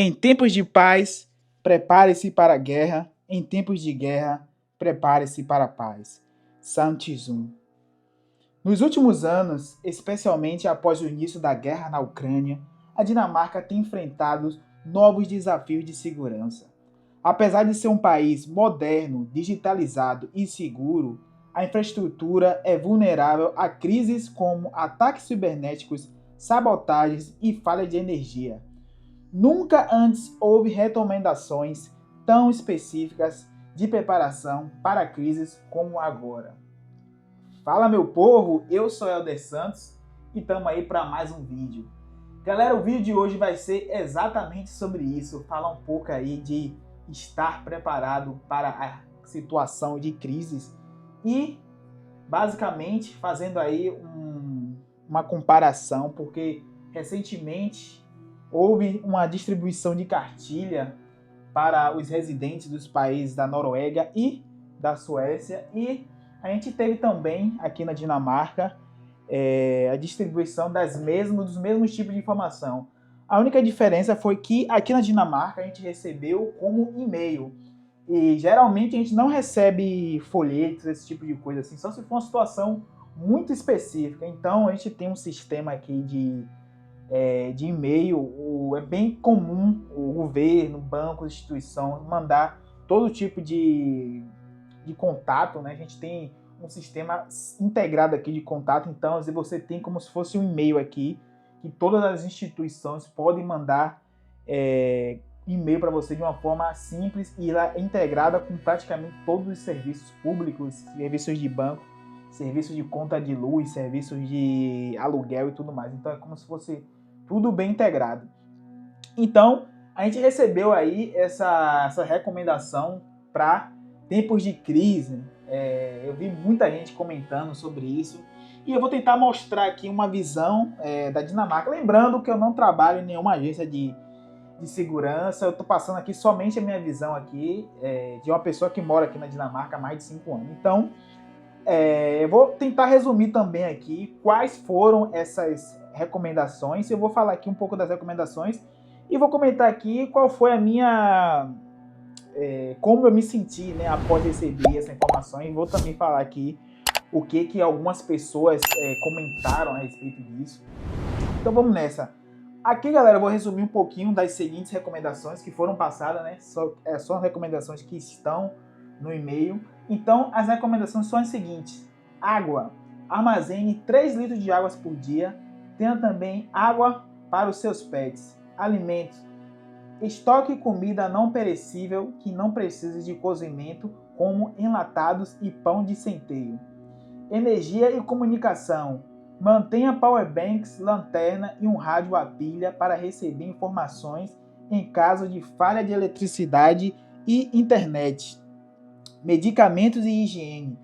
Em tempos de paz, prepare-se para a guerra. Em tempos de guerra, prepare-se para a paz. Sun Tzu. Nos últimos anos, especialmente após o início da guerra na Ucrânia, a Dinamarca tem enfrentado novos desafios de segurança. Apesar de ser um país moderno, digitalizado e seguro, a infraestrutura é vulnerável a crises como ataques cibernéticos, sabotagens e falha de energia. Nunca antes houve recomendações tão específicas de preparação para crises como agora. Fala, meu povo, eu sou Helder Santos e estamos aí para mais um vídeo. Galera, o vídeo de hoje vai ser exatamente sobre isso, falar um pouco aí de estar preparado para a situação de crises e basicamente fazendo aí uma comparação, porque recentemente houve uma distribuição de cartilha para os residentes dos países da Noruega e da Suécia, e a gente teve também aqui na Dinamarca a distribuição dos mesmos tipos de informação. A única diferença foi que aqui na Dinamarca a gente recebeu como e-mail, e geralmente a gente não recebe folhetos, esse tipo de coisa assim, só se for uma situação muito específica. Então a gente tem um sistema aqui de e-mail. É bem comum o governo, bancos, instituição mandar todo tipo de contato, né? A gente tem um sistema integrado aqui de contato, então você tem como se fosse um e-mail aqui, que todas as instituições podem mandar e-mail para você de uma forma simples, e ela é integrada com praticamente todos os serviços públicos, serviços de banco, serviços de conta de luz, serviços de aluguel e tudo mais. Então é como se fosse tudo bem integrado. Então, a gente recebeu aí essa recomendação para tempos de crise. Eu vi muita gente comentando sobre isso, e eu vou tentar mostrar aqui uma visão da Dinamarca. Lembrando que eu não trabalho em nenhuma agência de segurança, eu estou passando aqui somente a minha visão aqui de uma pessoa que mora aqui na Dinamarca há mais de 5 anos. Então, eu vou tentar resumir também aqui quais foram essas recomendações. Eu vou falar aqui um pouco das recomendações e vou comentar aqui qual foi a minha... como eu me senti, né, após receber essa informação, e vou também falar aqui o que algumas pessoas comentaram a respeito disso. Então vamos nessa. Aqui, galera, eu vou resumir um pouquinho das seguintes recomendações que foram passadas, né? São recomendações que estão no e-mail. Então, as recomendações são as seguintes: água. Armazene 3 litros de água por dia. Tenha também água para os seus pets. Alimentos. Estoque comida não perecível que não precise de cozimento, como enlatados e pão de centeio. Energia e comunicação. Mantenha powerbanks, lanterna e um rádio a pilha para receber informações em caso de falha de eletricidade e internet. Medicamentos e higiene.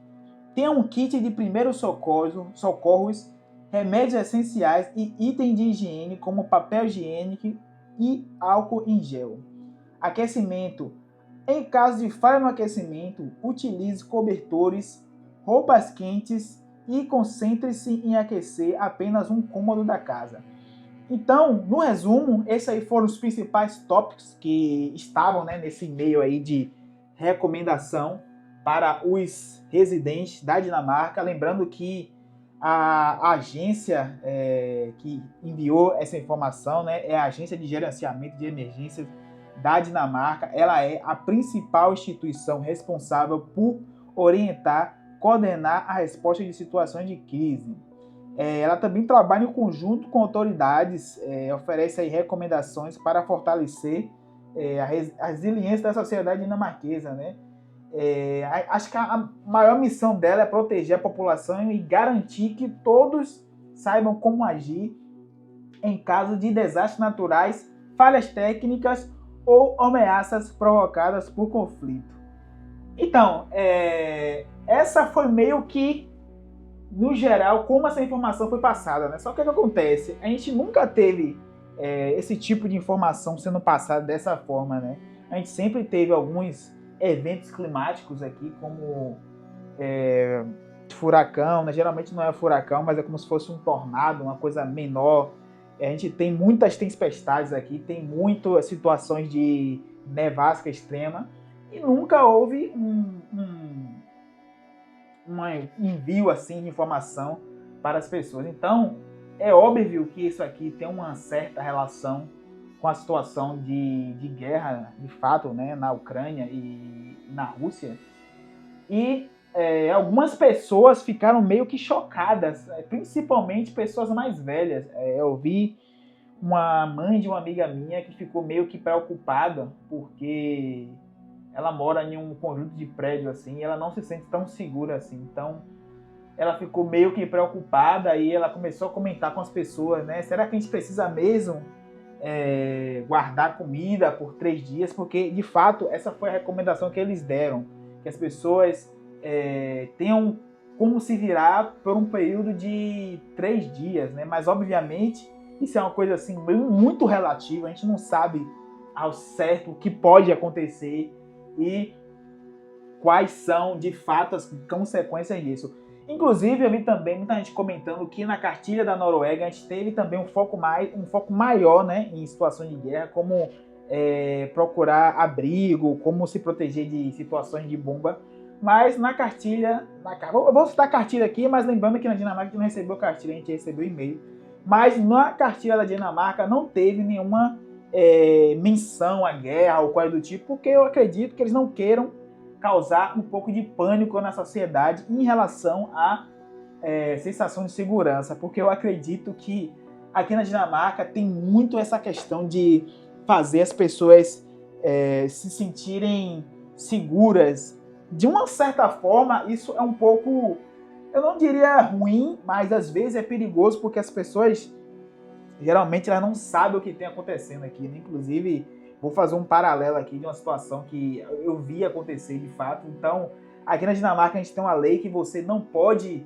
Tenha um kit de primeiros socorros, remédios essenciais e itens de higiene como papel higiênico e álcool em gel. Aquecimento. Em caso de falha no aquecimento, utilize cobertores, roupas quentes e concentre-se em aquecer apenas um cômodo da casa. Então, no resumo, esses aí foram os principais tópicos que estavam, né, nesse e-mail aí de recomendação para os residentes da Dinamarca. Lembrando que a agência que enviou essa informação, né, é a Agência de Gerenciamento de Emergências da Dinamarca. Ela é a principal instituição responsável por orientar, coordenar a resposta de situações de crise. Ela também trabalha em conjunto com autoridades, oferece aí recomendações para fortalecer a resiliência da sociedade dinamarquesa, né? Acho que a maior missão dela é proteger a população e garantir que todos saibam como agir em caso de desastres naturais, falhas técnicas ou ameaças provocadas por conflito. Então, essa foi meio que, no geral, como essa informação foi passada, né? Só que o que acontece? A gente nunca teve esse tipo de informação sendo passada dessa forma, né? A gente sempre teve alguns eventos climáticos aqui, como furacão, né? Geralmente não é furacão, mas é como se fosse um tornado, uma coisa menor, A gente tem muitas tempestades aqui, tem muitas situações de nevasca extrema e nunca houve um envio assim de informação para as pessoas. Então, é óbvio que isso aqui tem uma certa relação com a situação de guerra, de fato, né, na Ucrânia e na Rússia. E algumas pessoas ficaram meio que chocadas, principalmente pessoas mais velhas. Eu vi uma mãe de uma amiga minha que ficou meio que preocupada porque ela mora em um conjunto de prédio assim e ela não se sente tão segura assim. Então, ela ficou meio que preocupada e ela começou a comentar com as pessoas, né? Será que a gente precisa mesmo guardar comida por 3 dias? Porque, de fato, essa foi a recomendação que eles deram, que as pessoas tenham como se virar por um período de 3 dias, né? Mas, obviamente, isso é uma coisa assim muito relativa, a gente não sabe ao certo o que pode acontecer e quais são, de fato, as consequências disso. Inclusive, eu vi também muita gente comentando que na cartilha da Noruega a gente teve também um foco maior, né, em situações de guerra, como procurar abrigo, como se proteger de situações de bomba. Mas na cartilha, eu vou citar a cartilha aqui, mas lembrando que na Dinamarca a gente não recebeu cartilha, a gente recebeu e-mail. Mas na cartilha da Dinamarca não teve nenhuma menção à guerra ou coisa do tipo, porque eu acredito que eles não queiram causar um pouco de pânico na sociedade em relação à sensação de segurança, porque eu acredito que aqui na Dinamarca tem muito essa questão de fazer as pessoas se sentirem seguras. De uma certa forma, isso é um pouco, eu não diria ruim, mas às vezes é perigoso, porque as pessoas geralmente elas não sabem o que tem acontecendo aqui, né? Inclusive, vou fazer um paralelo aqui de uma situação que eu vi acontecer de fato. Então, aqui na Dinamarca a gente tem uma lei que você não pode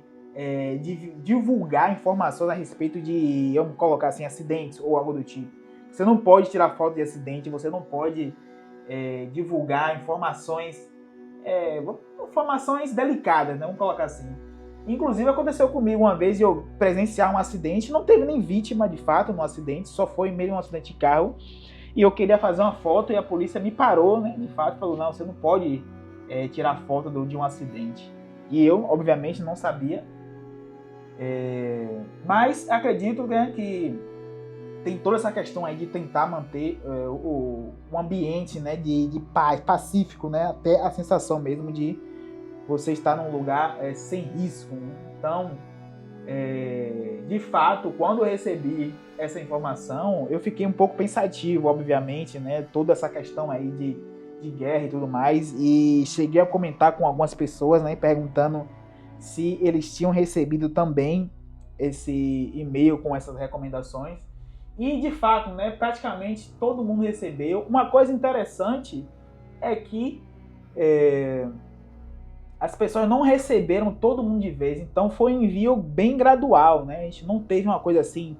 divulgar informações a respeito de, vamos colocar assim, acidentes ou algo do tipo. Você não pode tirar foto de acidente, você não pode divulgar informações delicadas, né? Vamos colocar assim. Inclusive aconteceu comigo uma vez de eu presenciar um acidente, não teve nem vítima de fato no acidente, só foi meio um acidente de carro. E eu queria fazer uma foto e a polícia me parou, né? De fato, falou, não, você não pode tirar foto de um acidente. E eu, obviamente, não sabia. Mas acredito, né, que tem toda essa questão aí de tentar manter o ambiente, né, de paz, pacífico, né? Até a sensação mesmo de você estar num lugar sem risco, né? Então, de fato, quando eu recebi essa informação, eu fiquei um pouco pensativo, obviamente, né? Toda essa questão aí de guerra e tudo mais, e cheguei a comentar com algumas pessoas, né? Perguntando se eles tinham recebido também esse e-mail com essas recomendações. E, de fato, né? Praticamente todo mundo recebeu. Uma coisa interessante é que as pessoas não receberam todo mundo de vez, então foi um envio bem gradual, né? A gente não teve uma coisa assim,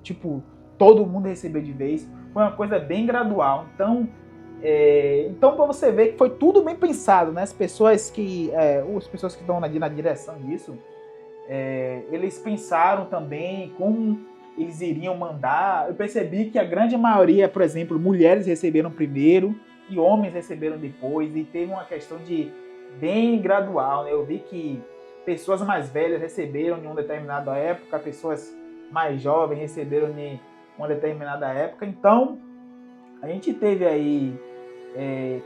tipo, todo mundo recebeu de vez, foi uma coisa bem gradual. Então, para você ver que foi tudo bem pensado, né? As pessoas que estão na direção disso, eles pensaram também como eles iriam mandar. Eu percebi que a grande maioria, por exemplo, mulheres receberam primeiro e homens receberam depois, e teve uma questão de bem gradual, né? Eu vi que pessoas mais velhas receberam em uma determinada época, pessoas mais jovens receberam em uma determinada época. Então, a gente teve aí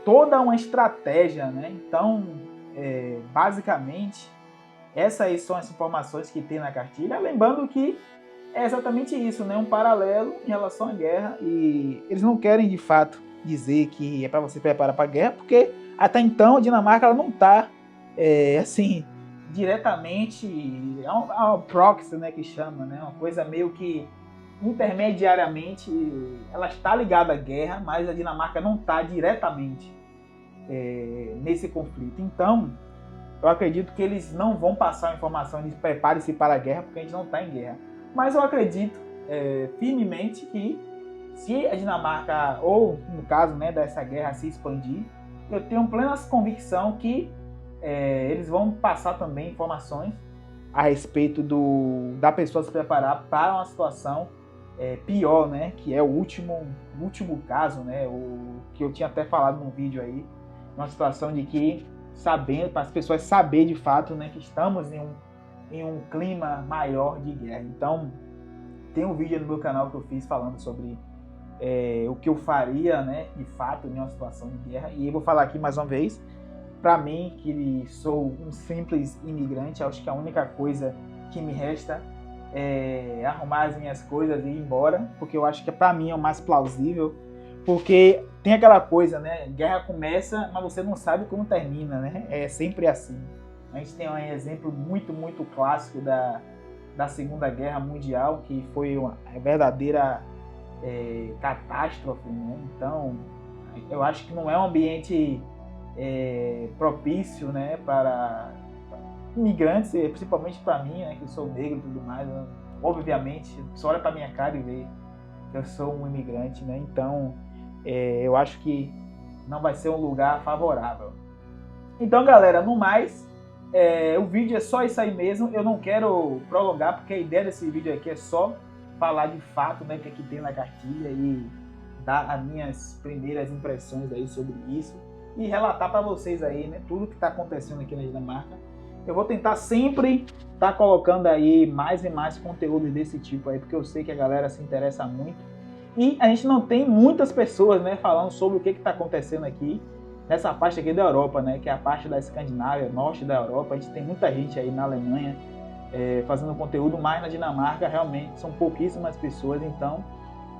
toda uma estratégia, né? Então, basicamente, essas são as informações que tem na cartilha. Lembrando que é exatamente isso, né? Um paralelo em relação à guerra, e eles não querem, de fato, dizer que é para você preparar para a guerra, porque até então a Dinamarca ela não está assim diretamente, é uma proxy, né, que chama, né, uma coisa meio que intermediariamente ela está ligada à guerra, mas a Dinamarca não está diretamente nesse conflito. Então eu acredito que eles não vão passar a informação de prepare-se para a guerra, porque a gente não está em guerra. Mas eu acredito firmemente que se a Dinamarca, ou no caso, né, dessa guerra se expandir, eu tenho plena convicção que eles vão passar também informações a respeito da pessoa se preparar para uma situação pior, né? Que é o último caso, né? O que eu tinha até falado num vídeo aí, uma situação de que, sabendo, para as pessoas saberem de fato, né, que estamos em um clima maior de guerra. Então, tem um vídeo no meu canal que eu fiz falando sobre o que eu faria, né, de fato, em uma situação de guerra. E eu vou falar aqui mais uma vez, para mim, que sou um simples imigrante, acho que a única coisa que me resta é arrumar as minhas coisas e ir embora, porque eu acho que para mim é o mais plausível, porque tem aquela coisa, né, guerra começa, mas você não sabe como termina, né, é sempre assim. A gente tem um exemplo muito clássico da Segunda Guerra Mundial, que foi uma verdadeira catástrofe, né? Então, eu acho que não é um ambiente propício, né, para imigrantes, principalmente para mim, né, que sou negro e tudo mais. Né? Obviamente, só olha para minha cara e vê que eu sou um imigrante, né? Então, eu acho que não vai ser um lugar favorável. Então, galera, no mais, o vídeo é só isso aí mesmo. Eu não quero prolongar, porque a ideia desse vídeo aqui é só falar de fato, né, o que aqui tem na cartilha e dar as minhas primeiras impressões aí sobre isso e relatar para vocês aí, né, tudo que está acontecendo aqui na Dinamarca. Eu vou tentar sempre estar colocando aí mais e mais conteúdos desse tipo aí, porque eu sei que a galera se interessa muito. E a gente não tem muitas pessoas, né, falando sobre o que está acontecendo aqui nessa parte aqui da Europa, né, que é a parte da Escandinávia, norte da Europa. A gente tem muita gente aí na Alemanha fazendo conteúdo, mas na Dinamarca realmente são pouquíssimas pessoas, então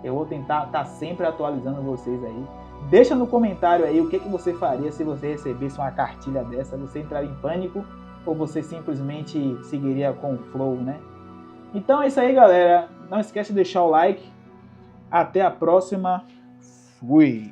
eu vou tentar estar sempre atualizando vocês aí. Deixa no comentário aí o que você faria se você recebesse uma cartilha dessa, você entraria em pânico ou você simplesmente seguiria com o flow, né? Então é isso aí, galera. Não esquece de deixar o like. Até a próxima. Fui!